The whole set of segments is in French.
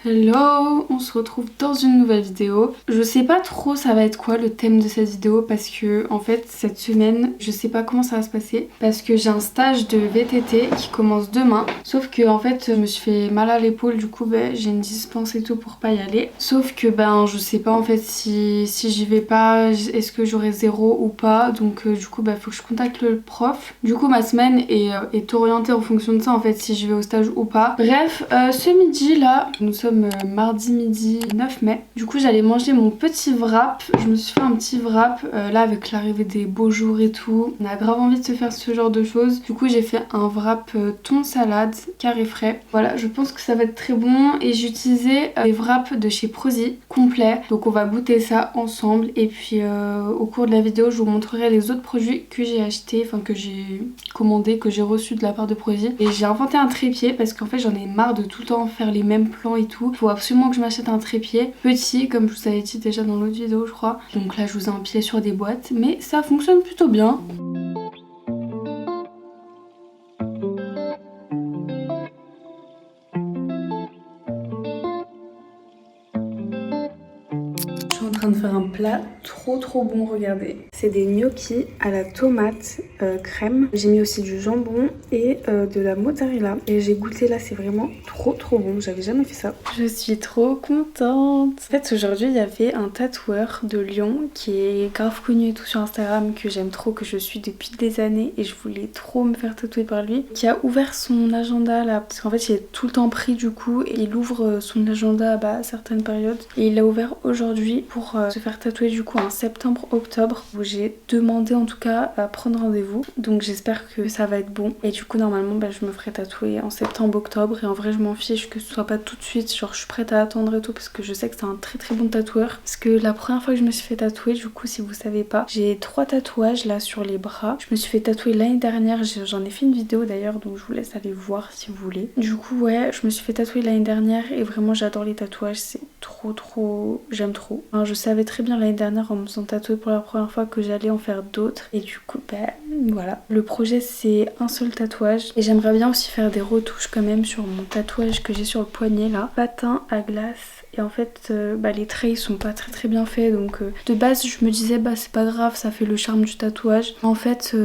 Hello, on se retrouve dans une nouvelle vidéo. Je sais pas trop ça va être quoi le thème de cette vidéo parce que en fait cette semaine je sais pas comment ça va se passer parce que j'ai un stage de VTT qui commence demain. Sauf que en fait je me suis fait mal à l'épaule, du coup j'ai une dispense et tout pour pas y aller. Sauf que je sais pas en fait si j'y vais pas, est-ce que j'aurai 0 ou pas. Donc du coup faut que je contacte le prof. Du coup ma semaine est orientée en fonction de ça en fait, si je vais au stage ou pas. Bref, ce midi là, nous sommes mardi midi 9 mai. Du coup j'allais manger mon petit wrap. Je me suis fait un petit wrap là avec l'arrivée des beaux jours et tout. On a grave envie de se faire ce genre de choses. Du coup j'ai fait un wrap thon salade carré frais. Voilà, je pense que ça va être très bon. Et j'ai utilisé les wraps de chez Prozis complets. Donc on va goûter ça ensemble. Et puis au cours de la vidéo je vous montrerai les autres produits que j'ai achetés, enfin que j'ai commandé, que j'ai reçu de la part de Prozis. Et j'ai inventé un trépied parce qu'en fait j'en ai marre de tout le temps faire les mêmes plans et tout. Faut absolument que je m'achète un trépied petit, comme je vous avais dit déjà dans l'autre vidéo je crois. Donc là je vous ai empilé sur des boîtes, mais ça fonctionne plutôt bien. Je suis en train de faire un plat trop bon, regardez. C'est des gnocchis à la tomate crème. J'ai mis aussi du jambon et de la mozzarella. Et j'ai goûté là, c'est vraiment trop bon. J'avais jamais fait ça. Je suis trop contente. En fait aujourd'hui il y avait un tatoueur de Lyon qui est grave connu et tout sur Instagram, que j'aime trop, que je suis depuis des années. Et je voulais trop me faire tatouer par lui. Qui a ouvert son agenda là. Parce qu'en fait il est tout le temps pris du coup. Et il ouvre son agenda à certaines périodes. Et il l'a ouvert aujourd'hui pour se faire tatouer du coup en septembre-octobre, où j'ai demandé en tout cas à prendre rendez-vous. Donc j'espère que ça va être bon. Et du coup normalement je me ferai tatouer en septembre-octobre. Et en vrai je m'en fiche que ce soit pas tout de suite, genre je suis prête à attendre et tout, parce que je sais que c'est un très bon tatoueur. Parce que la première fois que je me suis fait tatouer, du coup si vous savez pas, j'ai 3 tatouages là sur les bras. Je me suis fait tatouer l'année dernière, j'en ai fait une vidéo d'ailleurs, donc je vous laisse aller voir si vous voulez. Du coup ouais, je me suis fait tatouer l'année dernière et vraiment j'adore les tatouages, c'est j'aime trop. Enfin, je savais très bien l'année dernière en me faisant tatouer pour la première fois que j'allais en faire d'autres, et du coup voilà. Le projet c'est un seul tatouage et j'aimerais bien aussi faire des retouches quand même sur mon tatouage que j'ai sur le poignet là, patin à glace. Et en fait les traits ils sont pas très bien faits, donc de base je me disais c'est pas grave, ça fait le charme du tatouage. En fait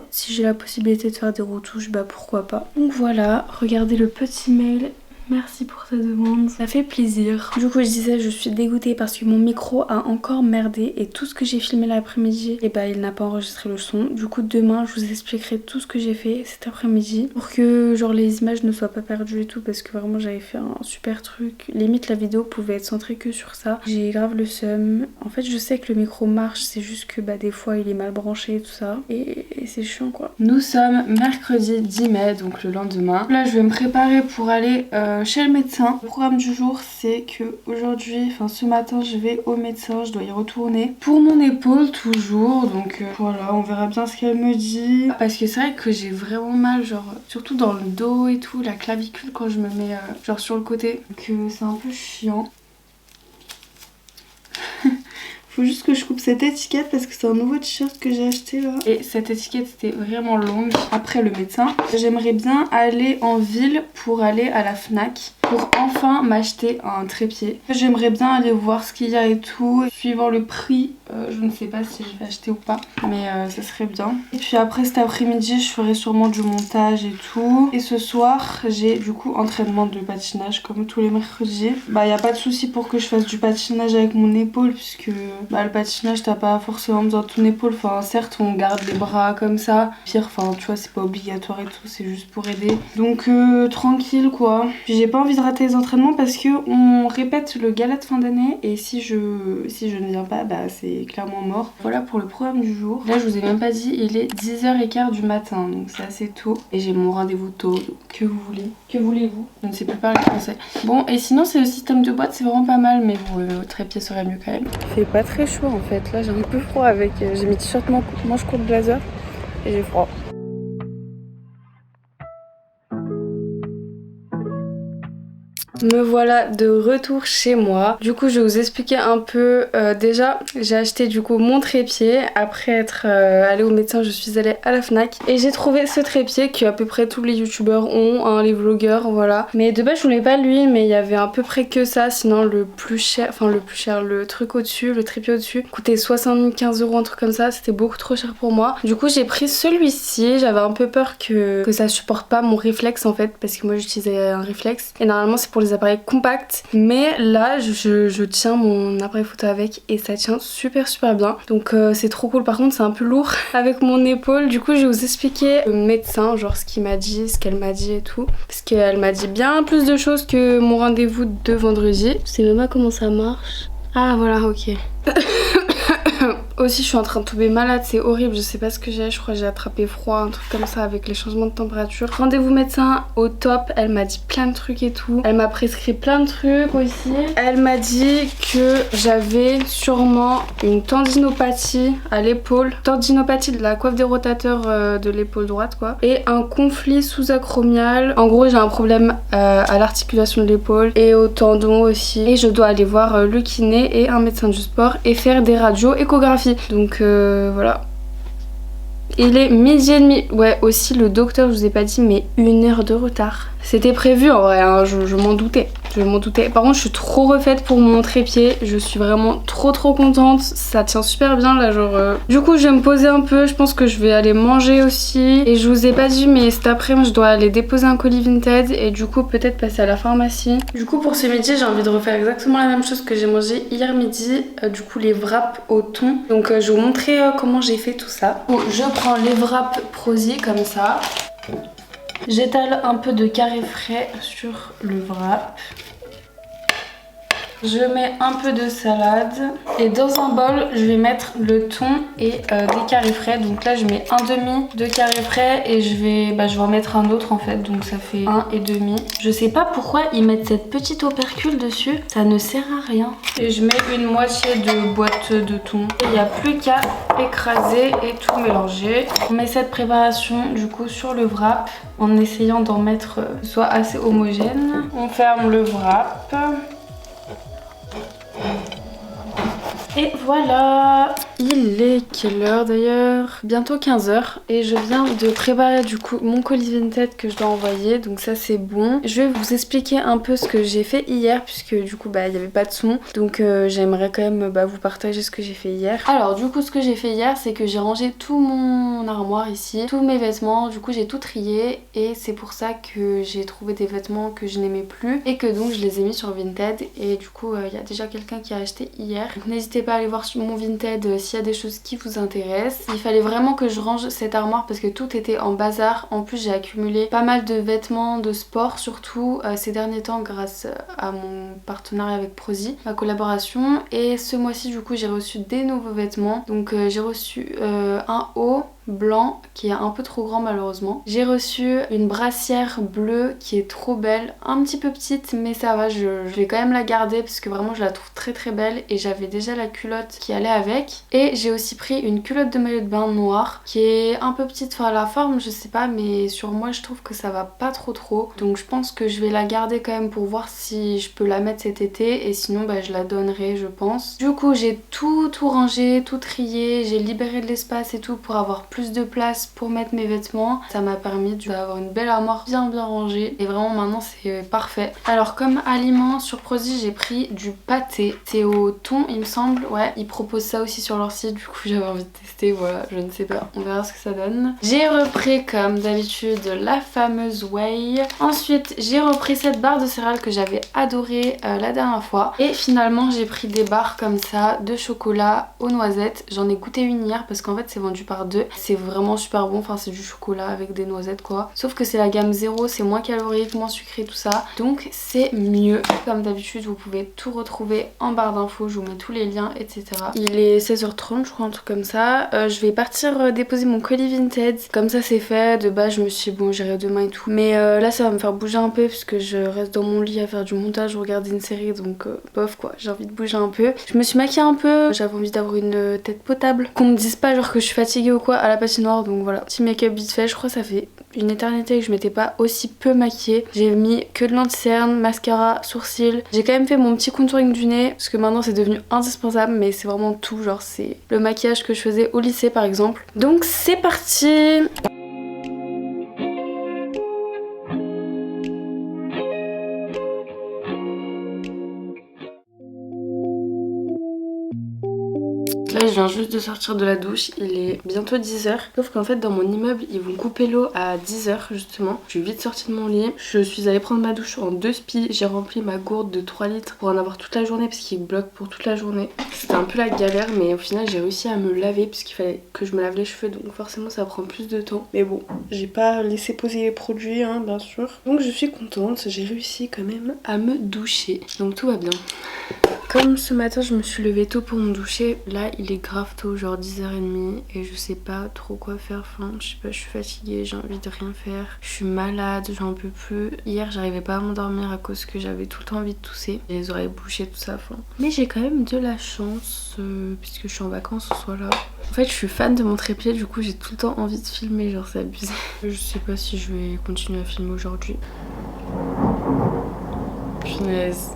si j'ai la possibilité de faire des retouches, pourquoi pas. Donc voilà, regardez le petit mail. Merci pour ta demande, ça fait plaisir. Du coup je disais, je suis dégoûtée parce que mon micro a encore merdé et tout ce que j'ai filmé l'après-midi, il n'a pas enregistré le son. Du coup demain je vous expliquerai tout ce que j'ai fait cet après-midi pour que genre les images ne soient pas perdues et tout, parce que vraiment j'avais fait un super truc. Limite la vidéo pouvait être centrée que sur ça. J'ai grave le seum. En fait je sais que le micro marche, c'est juste que des fois il est mal branché et tout ça. Et c'est chiant quoi. Nous sommes mercredi 10 mai, donc le lendemain. Là je vais me préparer pour aller chez le médecin. Le programme du jour c'est que aujourd'hui, ce matin je vais au médecin, je dois y retourner pour mon épaule toujours, donc voilà, on verra bien ce qu'elle me dit, parce que c'est vrai que j'ai vraiment mal, genre surtout dans le dos et tout, la clavicule quand je me mets genre sur le côté, donc c'est un peu chiant. Faut juste que je coupe cette étiquette parce que c'est un nouveau t-shirt que j'ai acheté là. Et cette étiquette était vraiment longue. Après le médecin, j'aimerais bien aller en ville pour aller à la Fnac pour enfin m'acheter un trépied. J'aimerais bien aller voir ce qu'il y a et tout. Suivant le prix, je ne sais pas si je vais acheter ou pas, mais ça serait bien. Et puis après cet après-midi, je ferai sûrement du montage et tout. Et ce soir, j'ai du coup entraînement de patinage comme tous les mercredis. Y a pas de souci pour que je fasse du patinage avec mon épaule, puisque le patinage t'as pas forcément besoin de ton épaule. Enfin certes on garde les bras comme ça. Pire, tu vois, c'est pas obligatoire et tout, c'est juste pour aider. Donc tranquille quoi. Puis j'ai pas envie de rater les entraînements parce que on répète le gala de fin d'année, et si je ne viens pas, c'est clairement mort. Voilà pour le programme du jour. Là je vous ai même pas dit, il est 10h15 du matin, donc c'est assez tôt. Et j'ai mon rendez-vous tôt, donc que vous voulez. Que voulez-vous? Je ne sais plus parler français. Bon, et sinon c'est le système de boîte, c'est vraiment pas mal, mais bon, le trépied serait mieux quand même. Il fait pas très chaud en fait, là j'ai un peu froid avec... j'ai mis t-shirt manche courte blazer et j'ai froid. Me voilà de retour chez moi. Du coup, je vais vous expliquer un peu. Déjà, j'ai acheté du coup mon trépied. Après être allée au médecin, je suis allée à la Fnac et j'ai trouvé ce trépied que à peu près tous les youtubeurs ont, hein, les vlogueurs, voilà. Mais de base, je voulais pas lui, mais il y avait à peu près que ça. Sinon, le plus cher, le truc au-dessus, le trépied au-dessus, coûtait 75 €, un truc comme ça. C'était beaucoup trop cher pour moi. Du coup, j'ai pris celui-ci. J'avais un peu peur que ça supporte pas mon réflexe en fait, parce que moi j'utilisais un réflexe. Et normalement, c'est pour les appareils compacts, mais là je tiens mon appareil photo avec et ça tient super bien, donc c'est trop cool. Par contre c'est un peu lourd avec mon épaule. Du coup je vais vous expliquer le médecin, genre ce qu'il m'a dit, ce qu'elle m'a dit et tout, parce qu'elle m'a dit bien plus de choses que mon rendez-vous de vendredi. Je sais même pas comment ça marche. Ah voilà, ok. Aussi je suis en train de tomber malade, c'est horrible, je sais pas ce que j'ai, je crois que j'ai attrapé froid, un truc comme ça avec les changements de température. Rendez-vous médecin au top, elle m'a dit plein de trucs et tout. Elle m'a prescrit plein de trucs aussi. Elle m'a dit que j'avais sûrement une tendinopathie à l'épaule, tendinopathie de la coiffe des rotateurs de l'épaule droite quoi, et un conflit sous-acromial. En gros j'ai un problème à l'articulation de l'épaule et au tendon aussi, et je dois aller voir le kiné et un médecin du sport et faire des radios échographies. Donc voilà. Il est 12h30. Ouais, aussi le docteur, je vous ai pas dit, mais 1 heure de retard. C'était prévu en vrai, hein, je m'en doutais. Je m'en doutais. Par contre, je suis trop refaite pour mon trépied. Je suis vraiment trop contente. Ça tient super bien là, genre. Du coup, je vais me poser un peu. Je pense que je vais aller manger aussi. Et je vous ai pas dit, mais cet après-midi, je dois aller déposer un colis Vinted. Et du coup, peut-être passer à la pharmacie. Du coup, pour ce midi, j'ai envie de refaire exactement la même chose que j'ai mangé hier midi. Du coup, les wraps au thon. Donc, je vais vous montrer comment j'ai fait tout ça. Bon, je prends les wraps Prozee comme ça. J'étale un peu de carré frais sur le wrap. Je mets un peu de salade et dans un bol je vais mettre le thon et des carrés frais. Donc là je mets un demi de carré frais et je vais en mettre un autre en fait, donc ça fait 1,5. Je sais pas pourquoi ils mettent cette petite opercule dessus, ça ne sert à rien. Et je mets une moitié de boîte de thon. Il n'y a plus qu'à écraser et tout mélanger. On met cette préparation du coup sur le wrap en essayant d'en mettre soit assez homogène. On ferme le wrap. Et voilà. Il est quelle heure d'ailleurs? Bientôt 15 h et je viens de préparer du coup mon colis Vinted que je dois envoyer, donc ça c'est bon. Je vais vous expliquer un peu ce que j'ai fait hier puisque du coup il n'y avait pas de son, donc j'aimerais quand même vous partager ce que j'ai fait hier. Alors du coup ce que j'ai fait hier c'est que j'ai rangé tout mon armoire ici, tous mes vêtements, du coup j'ai tout trié et c'est pour ça que j'ai trouvé des vêtements que je n'aimais plus et que donc je les ai mis sur Vinted et du coup il y a déjà quelqu'un qui a acheté hier. N'hésitez pas à aller voir sur mon Vinted s'il y a des choses qui vous intéressent. Il fallait vraiment que je range cette armoire parce que tout était en bazar. En plus j'ai accumulé pas mal de vêtements de sport surtout ces derniers temps grâce à mon partenariat avec Prozee, ma collaboration. Et ce mois-ci du coup j'ai reçu des nouveaux vêtements. Donc j'ai reçu un haut blanc qui est un peu trop grand malheureusement. J'ai reçu une brassière bleue qui est trop belle, un petit peu petite mais ça va, je vais quand même la garder parce que vraiment je la trouve très belle et j'avais déjà la culotte qui allait avec. Et j'ai aussi pris une culotte de maillot de bain noire qui est un peu petite, enfin la forme je sais pas, mais sur moi je trouve que ça va pas trop, donc je pense que je vais la garder quand même pour voir si je peux la mettre cet été et sinon je la donnerai je pense. Du coup j'ai tout rangé, tout trié, j'ai libéré de l'espace et tout pour avoir plus de place pour mettre mes vêtements. Ça m'a permis d'avoir une belle armoire bien rangée et vraiment maintenant c'est parfait. Alors comme aliment sur Prozee j'ai pris du pâté, c'est au thon il me semble, ouais ils proposent ça aussi sur leur site, du coup j'avais envie de tester, voilà, je ne sais pas, on verra ce que ça donne. J'ai repris comme d'habitude la fameuse whey. Ensuite j'ai repris cette barre de céréales que j'avais adorée la dernière fois et finalement j'ai pris des barres comme ça de chocolat aux noisettes. J'en ai goûté une hier parce qu'en fait c'est vendu par deux. C'est vraiment super bon, enfin c'est du chocolat avec des noisettes quoi. Sauf que c'est la gamme 0, c'est moins calorique, moins sucré tout ça. Donc c'est mieux. Comme d'habitude vous pouvez tout retrouver en barre d'infos, je vous mets tous les liens etc. Il est 16h30 je crois, un truc comme ça. Je vais partir déposer mon colis Vinted. Comme ça c'est fait, de base je me suis dit bon j'irai demain et tout. Mais là ça va me faire bouger un peu parce que je reste dans mon lit à faire du montage, regarder une série, donc bof quoi, j'ai envie de bouger un peu. Je me suis maquillée un peu, j'avais envie d'avoir une tête potable. Qu'on me dise pas genre que je suis fatiguée ou quoi. à la patinoire, donc voilà. Petit make-up vite fait, je crois que ça fait une éternité que je m'étais pas aussi peu maquillée. J'ai mis que de l'anti-cerne, mascara, sourcils. J'ai quand même fait mon petit contouring du nez parce que maintenant c'est devenu indispensable, mais c'est vraiment tout, genre c'est le maquillage que je faisais au lycée par exemple. Donc c'est parti. Là je viens juste de sortir de la douche, il est bientôt 10h. Sauf qu'en fait dans mon immeuble ils vont couper l'eau à 10h justement. Je suis vite sortie de mon lit, je suis allée prendre ma douche en 2 spies. J'ai rempli ma gourde de 3 litres pour en avoir toute la journée parce qu'il bloque pour toute la journée. C'était un peu la galère mais au final j'ai réussi à me laver parce qu'il fallait que je me lave les cheveux, donc forcément ça prend plus de temps. Mais bon, j'ai pas laissé poser les produits hein, bien sûr. Donc je suis contente, j'ai réussi quand même à me doucher. Donc tout va bien. Comme ce matin je me suis levée tôt pour me doucher, là il est grave tôt, genre 10h30 et je sais pas trop quoi faire, enfin je sais pas, je suis fatiguée, j'ai envie de rien faire, je suis malade, j'en peux plus. Hier j'arrivais pas à m'endormir à cause que j'avais tout le temps envie de tousser, les oreilles bouchées tout ça, enfin. Mais j'ai quand même de la chance puisque je suis en vacances ce soir-là. En fait je suis fan de mon trépied, du coup j'ai tout le temps envie de filmer, genre c'est abusé. Je sais pas si je vais continuer à filmer aujourd'hui. Punaise.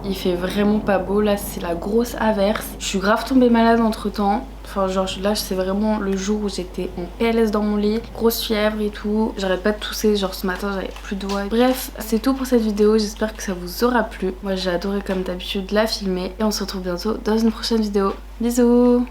Il fait vraiment pas beau, là c'est la grosse averse. Je suis grave tombée malade entre temps. Enfin genre là c'est vraiment le jour où j'étais en PLS dans mon lit, grosse fièvre et tout. J'arrête pas de tousser, genre ce matin j'avais plus de voix. Bref, c'est tout pour cette vidéo, j'espère que ça vous aura plu. Moi j'ai adoré comme d'habitude la filmer et on se retrouve bientôt dans une prochaine vidéo. Bisous.